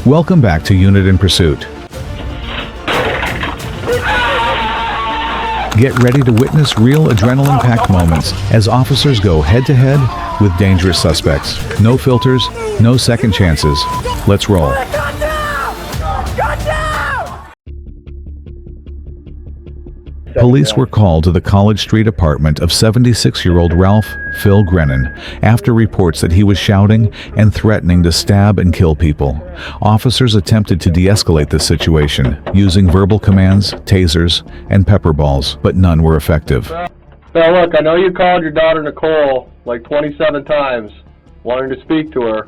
Welcome back to Unit in Pursuit. Get ready to witness real adrenaline-packed moments as officers go head-to-head with dangerous suspects. No filters, no second chances. Let's roll. Police were called to the College Street apartment of 76-year-old Ralph Phil Grennan after reports that he was shouting and threatening to stab and kill people. Officers attempted to de-escalate the situation using verbal commands, tasers, and pepper balls, but none were effective. Now look, I know you called your daughter Nicole like 27 times, wanting to speak to her.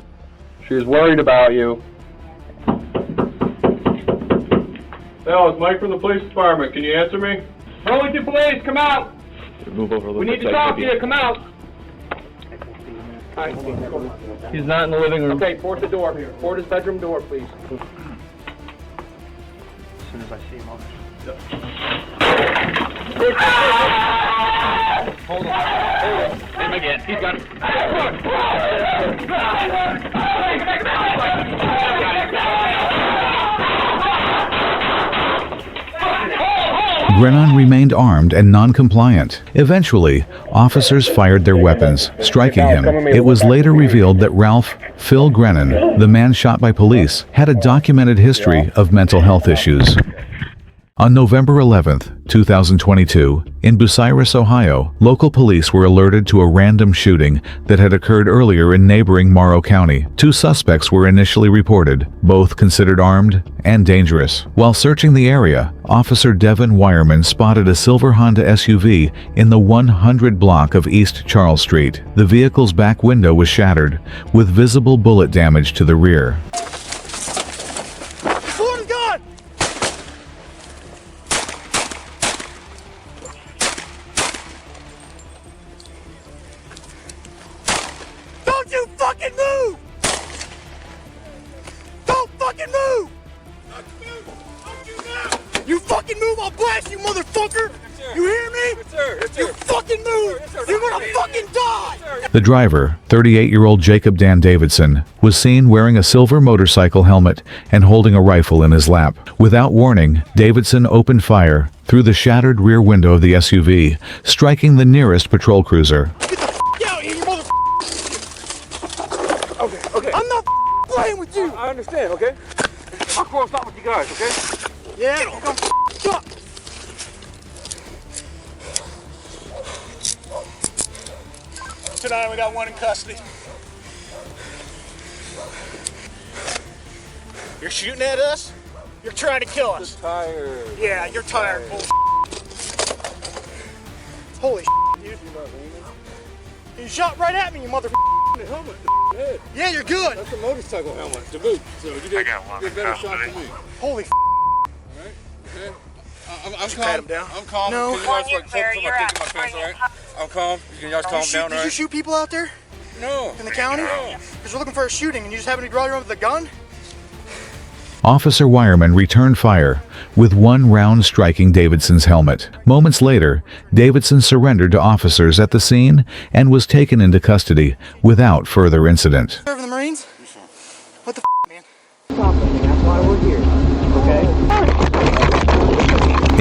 She was worried about you. Phil, it's Mike from the police department. Can you answer me? Burlington Police, come out! Move over a little We need to talk to you, come out! He's not in the living room. Okay, board the door. Board his bedroom door, please. As soon as I see him, I'll... Hold on. Him again. He's got Grennan remained armed and non-compliant. Eventually, officers fired their weapons, striking him. It was later revealed that Ralph Phil Grennan, the man shot by police, had a documented history of mental health issues. On November 11, 2022, in Bucyrus, Ohio, local police were alerted to a random shooting that had occurred earlier in neighboring Morrow County. 2 suspects were initially reported, both considered armed and dangerous. While searching the area, Officer Devin Wireman spotted a silver Honda SUV in the 100 block of East Charles Street. The vehicle's back window was shattered, with visible bullet damage to the rear. You fucking move! Don't fucking move! You fucking move, I'll blast you, motherfucker! You hear me? You fucking move! You're gonna fucking die! The driver, 38-year-old Jacob Dan Davidson, was seen wearing a silver motorcycle helmet and holding a rifle in his lap. Without warning, Davidson opened fire through the shattered rear window of the SUV, striking the nearest patrol cruiser. I'm not playing with you! I understand, okay? I'll cross out with you guys, okay? Yeah, you're gonna up! Tonight we got one in custody. You're shooting at us? You're trying to kill us. I'm tired. Yeah, you're tired, bull. Holy dude. You shot right at me, you mother. The helmet, head. Yeah, you're good. That's a motorcycle helmet, to boot. So you did a better shot than me. Holy Alright, okay. I'm pat calm. him down. I'm calm. No. Can you guys like focus on my taking my pants, alright? I'm calm. Can you guys calm down, Did you alright? shoot people out there No. in the county? No. Because we're looking for a shooting and you just happen to be running around with a gun? Officer Wireman returned fire, with one round striking Davidson's helmet. Moments later, Davidson surrendered to officers at the scene and was taken into custody without further incident. Serving the Marines? What the man? That's why we're here, okay?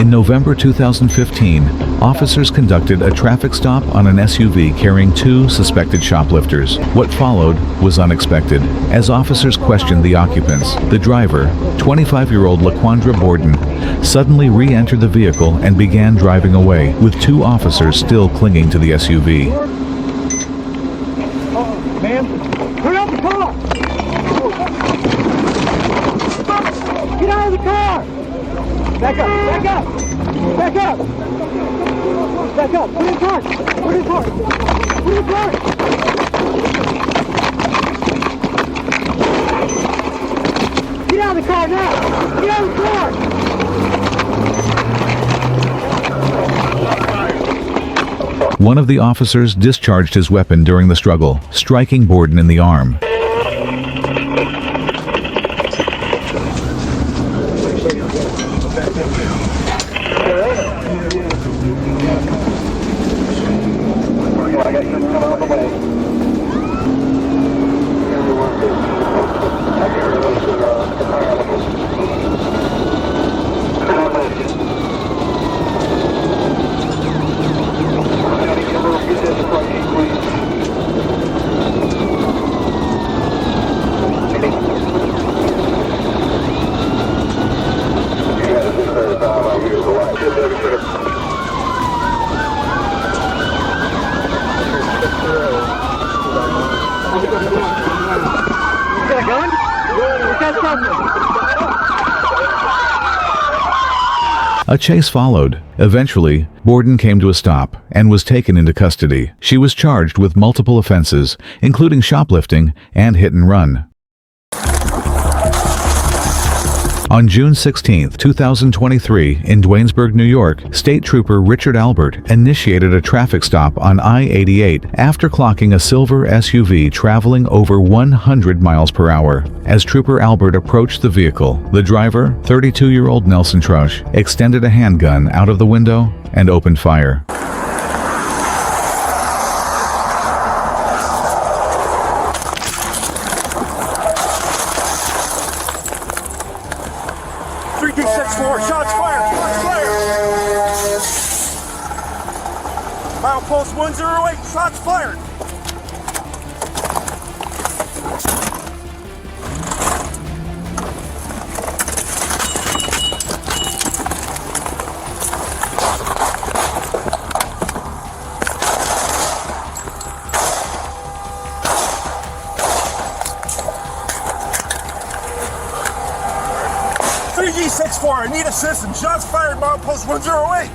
In November 2015, officers conducted a traffic stop on an SUV carrying 2 suspected shoplifters. What followed was unexpected. As officers questioned the occupants, the driver, 25-year-old Laquandra Borden, suddenly re-entered the vehicle and began driving away, with 2 officers still clinging to the SUV. Ma'am, turn out the car! Get out of the car! Back up, back up! Back up! Back up! Put in park! Put in park! Put in park! Get out of the car now! Get out of the car! One of the officers discharged his weapon during the struggle, striking Borden in the arm. A chase followed. Eventually, Borden came to a stop and was taken into custody. She was charged with multiple offenses, including shoplifting and hit and run. On June 16, 2023, in Duanesburg, New York, State Trooper Richard Albert initiated a traffic stop on I-88 after clocking a silver SUV traveling over 100 miles per hour. As Trooper Albert approached the vehicle, the driver, 32-year-old Nelson Trush, extended a handgun out of the window and opened fire. Shots fired! Shots fired! Milepost 108, shots fired! G64, I need assistance. Shots fired, milepost 108.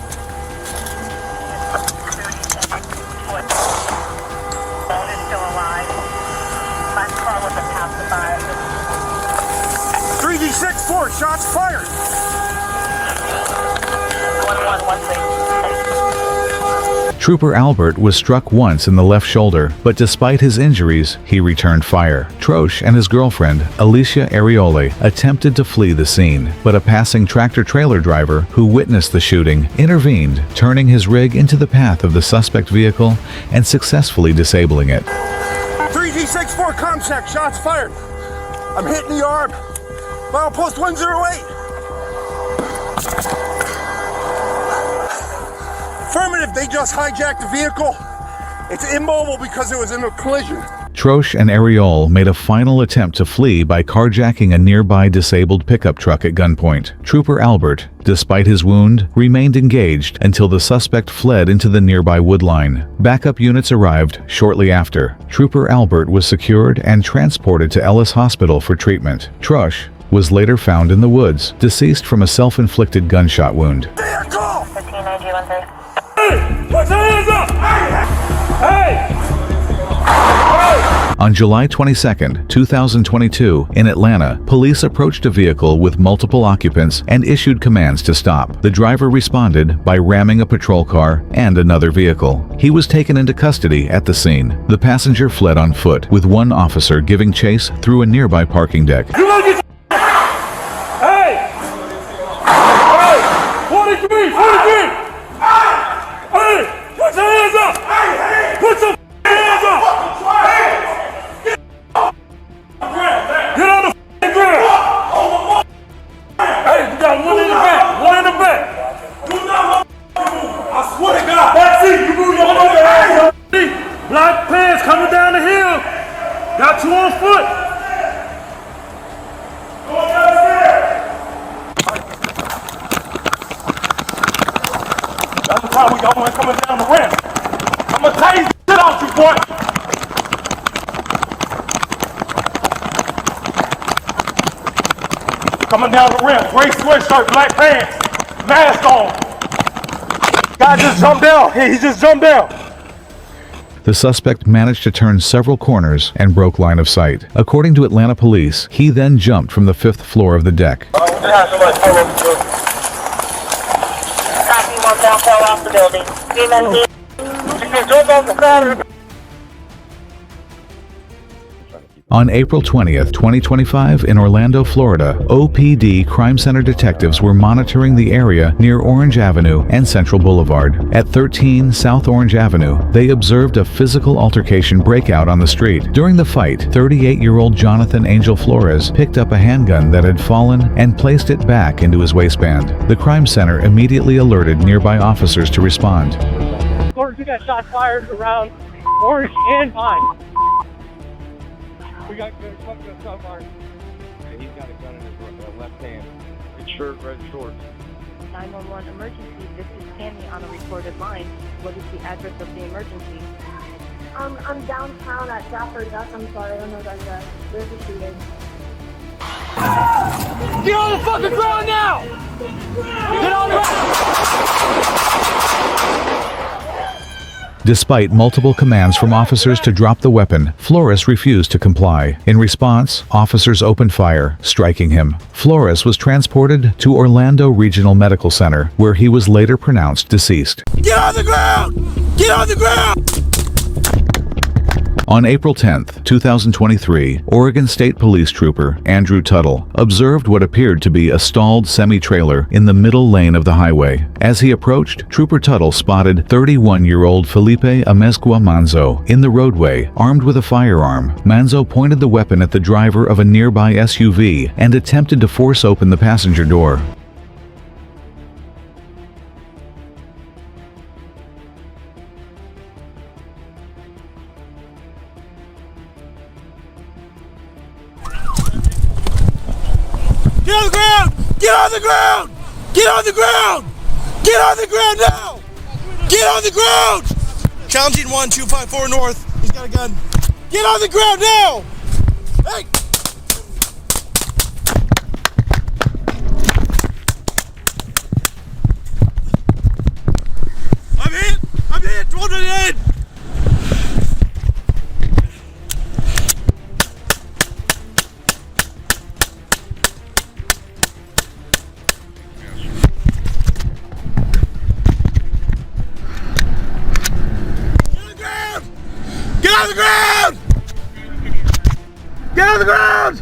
Phone is still alive. My car was a passerby. 3G64, shots fired. 1116. Trooper Albert was struck once in the left shoulder, but despite his injuries, he returned fire. Troche and his girlfriend, Alicia Arioli, attempted to flee the scene, but a passing tractor-trailer driver who witnessed the shooting intervened, turning his rig into the path of the suspect vehicle and successfully disabling it. 3G64, ComCheck, shots fired. I'm hitting the arm. Milepost 108. Affirmative, they just hijacked the vehicle. It's immobile because it was in a collision. Troche and Ariol made a final attempt to flee by carjacking a nearby disabled pickup truck at gunpoint. Trooper Albert, despite his wound, remained engaged until the suspect fled into the nearby woodline. Backup units arrived shortly after. Trooper Albert was secured and transported to Ellis Hospital for treatment. Troche was later found in the woods, deceased from a self-inflicted gunshot wound. Vehicle! 159013. Put your hands up! Hey! On July 22, 2022, in Atlanta, police approached a vehicle with multiple occupants and issued commands to stop. The driver responded by ramming a patrol car and another vehicle. He was taken into custody at the scene. The passenger fled on foot, with one officer giving chase through a nearby parking deck. You gonna get Hey! Hey! 43! 43! Hey! Put your hands up! Put your hands up! Get on the ground! Hey, you got one in the back! One in the back! Do not move! I swear to God! That's it! You move your hands up! Black pants coming down the hill! Got you on foot! Go downstairs! That's the time we got one coming down the ramp. I'm gonna tell you shit out you, boy! Coming down the ramp, gray sweatshirt, black pants, mask on. Guy just jumped down. He just jumped down. The suspect managed to turn several corners and broke line of sight. According to Atlanta police, he then jumped from the 5th floor of the deck. Copy, one down, fell off the building. On April 20th, 2025, in Orlando, Florida, OPD Crime Center detectives were monitoring the area near Orange Avenue and Central Boulevard. At 13 South Orange Avenue, they observed a physical altercation breakout on the street. During the fight, 38-year-old Jonathan Angel Flores picked up a handgun that had fallen and placed it back into his waistband. The Crime Center immediately alerted nearby officers to respond. Orange, we got shots fired around Orange and Pine. We got good fucking shot fired. And he's got a gun in his left hand. Red shirt, red shorts. 911 emergency. This is Tammy on a recorded line. What is the address of the emergency? I'm downtown at Trafford Duck. I'm sorry, I don't know that address. Where's the shooting? Get on the fucking ground now! Get on the ground! Despite multiple commands from officers to drop the weapon, Flores refused to comply. In response, officers opened fire, striking him. Flores was transported to Orlando Regional Medical Center, where he was later pronounced deceased. Get on the ground! Get on the ground! On April 10, 2023, Oregon State Police Trooper Andrew Tuttle observed what appeared to be a stalled semi-trailer in the middle lane of the highway. As he approached, Trooper Tuttle spotted 31-year-old Felipe Amezcua Manzo in the roadway, armed with a firearm. Manzo pointed the weapon at the driver of a nearby SUV and attempted to force open the passenger door. Get on the ground! Get on the ground! Get on the ground! Get on the ground now! Get on the ground! Challenging 1254 North. He's got a gun. Get on the ground now! Hey! I'm hit! I'm hit! Hold it in! Get on the ground! Get on the ground!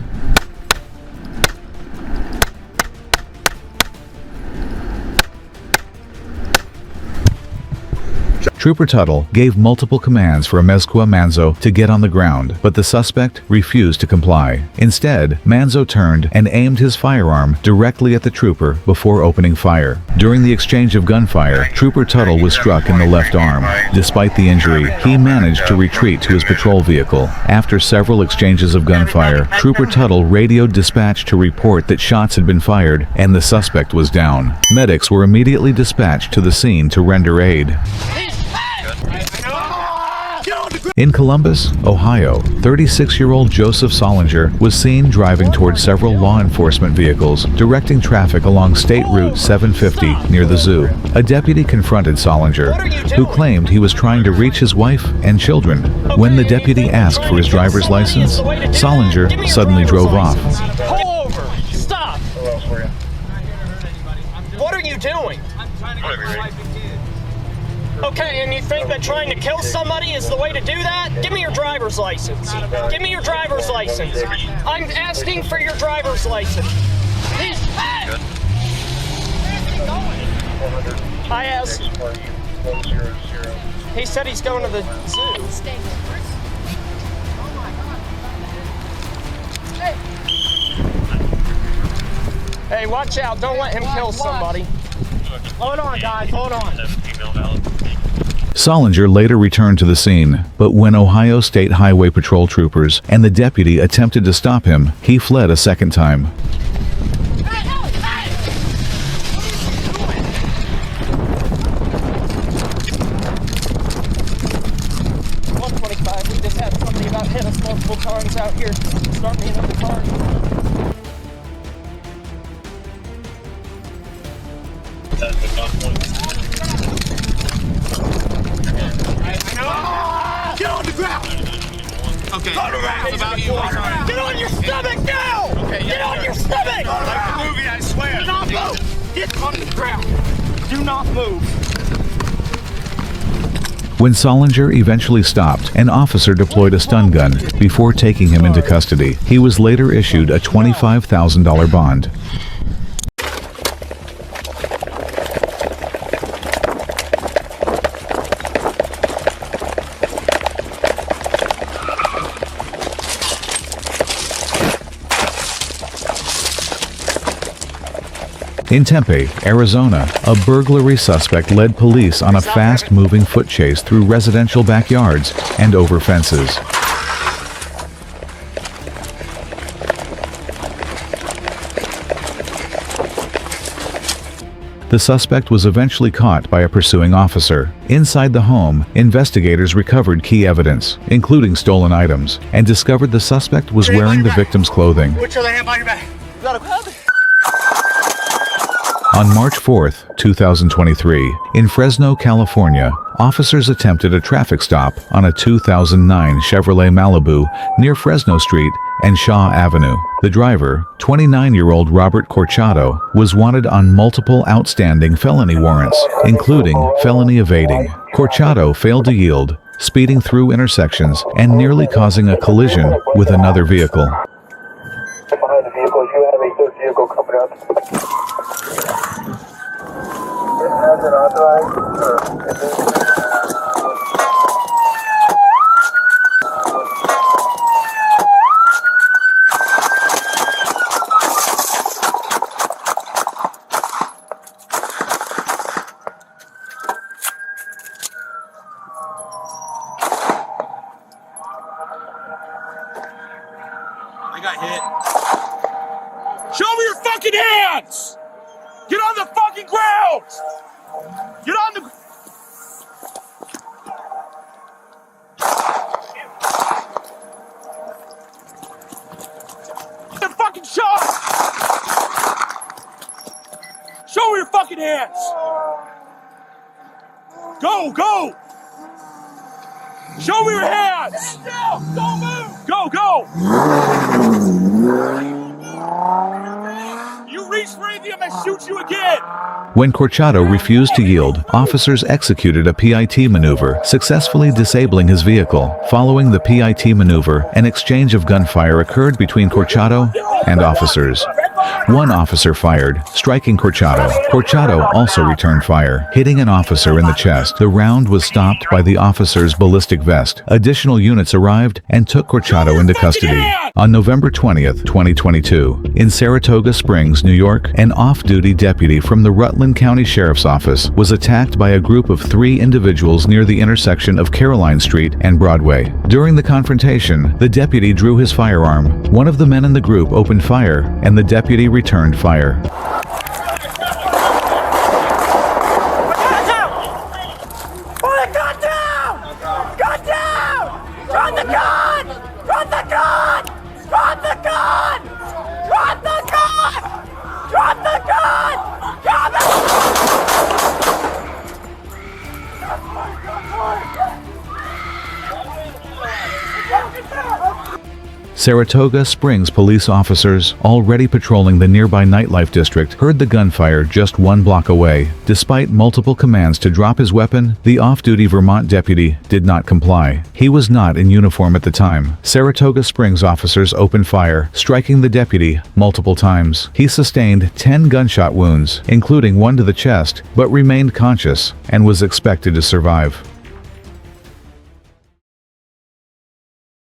Trooper Tuttle gave multiple commands for Amezcua Manzo to get on the ground, but the suspect refused to comply. Instead, Manzo turned and aimed his firearm directly at the trooper before opening fire. During the exchange of gunfire, Trooper Tuttle was struck in the left arm. Despite the injury, he managed to retreat to his patrol vehicle. After several exchanges of gunfire, Trooper Tuttle radioed dispatch to report that shots had been fired and the suspect was down. Medics were immediately dispatched to the scene to render aid. In Columbus, Ohio, 36-year-old Joseph Solinger was seen driving toward several law enforcement vehicles, directing traffic along State Route 750 near the zoo. A deputy confronted Solinger, who claimed he was trying to reach his wife and children. When the deputy asked for his driver's license, Solinger suddenly drove off. Pull over! Stop! What are you doing? Okay, and you think that trying to kill somebody is the way to do that? Give me your driver's license. Give me your driver's license. I'm asking for your driver's license. I asked. He said he's going to the zoo. Hey, watch out. Don't let him kill somebody. Hold on, guys. Hold on. Solinger later returned to the scene, but when Ohio State Highway Patrol troopers and the deputy attempted to stop him, he fled a second time. We just had somebody about hit us multiple times out here. Start me another car. Get on the ground! Okay. Get on your stomach now! Okay, get on your stomach! Like the movie, I swear. Do not move! Get on the ground! Do not move! When Solinger eventually stopped, an officer deployed a stun gun before taking him into custody. He was later issued a $25,000 bond. In Tempe, Arizona, a burglary suspect led police on a fast-moving foot chase through residential backyards and over fences. The suspect was eventually caught by a pursuing officer. Inside the home, investigators recovered key evidence, including stolen items, and discovered the suspect was wearing the victim's clothing. Put your other hand behind your back. You got a club? On March 4, 2023, in Fresno, California, officers attempted a traffic stop on a 2009 Chevrolet Malibu near Fresno Street and Shaw Avenue. The driver, 29-year-old Robert Corchado, was wanted on multiple outstanding felony warrants, including felony evading. Corchado failed to yield, speeding through intersections and nearly causing a collision with another vehicle. Behind the vehicle, you have a third vehicle coming up. Has it authorized? I got hit. Show me your fucking hands! Get on the fucking ground! Get on the... The fucking shot! Show me your fucking hands! Go, go! Show me your hands! Don't move! Go, go! You reach for anything, I'm gonna shoot you again! When Corchado refused to yield, officers executed a PIT maneuver, successfully disabling his vehicle. Following the PIT maneuver, an exchange of gunfire occurred between Corchado and officers. One officer fired, striking Corchado. Corchado also returned fire, hitting an officer in the chest. The round was stopped by the officer's ballistic vest. Additional units arrived and took Corchado into custody. On November 20th, 2022, in Saratoga Springs, New York, an off-duty deputy from the Rutland County Sheriff's Office was attacked by a group of 3 individuals near the intersection of Caroline Street and Broadway. During the confrontation, the deputy drew his firearm. One of the men in the group opened fire, and the deputy returned fire. Saratoga Springs police officers, already patrolling the nearby nightlife district, heard the gunfire just 1 block away. Despite multiple commands to drop his weapon, the off-duty Vermont deputy did not comply. He was not in uniform at the time. Saratoga Springs officers opened fire, striking the deputy multiple times. He sustained 10 gunshot wounds, including 1 to the chest, but remained conscious and was expected to survive.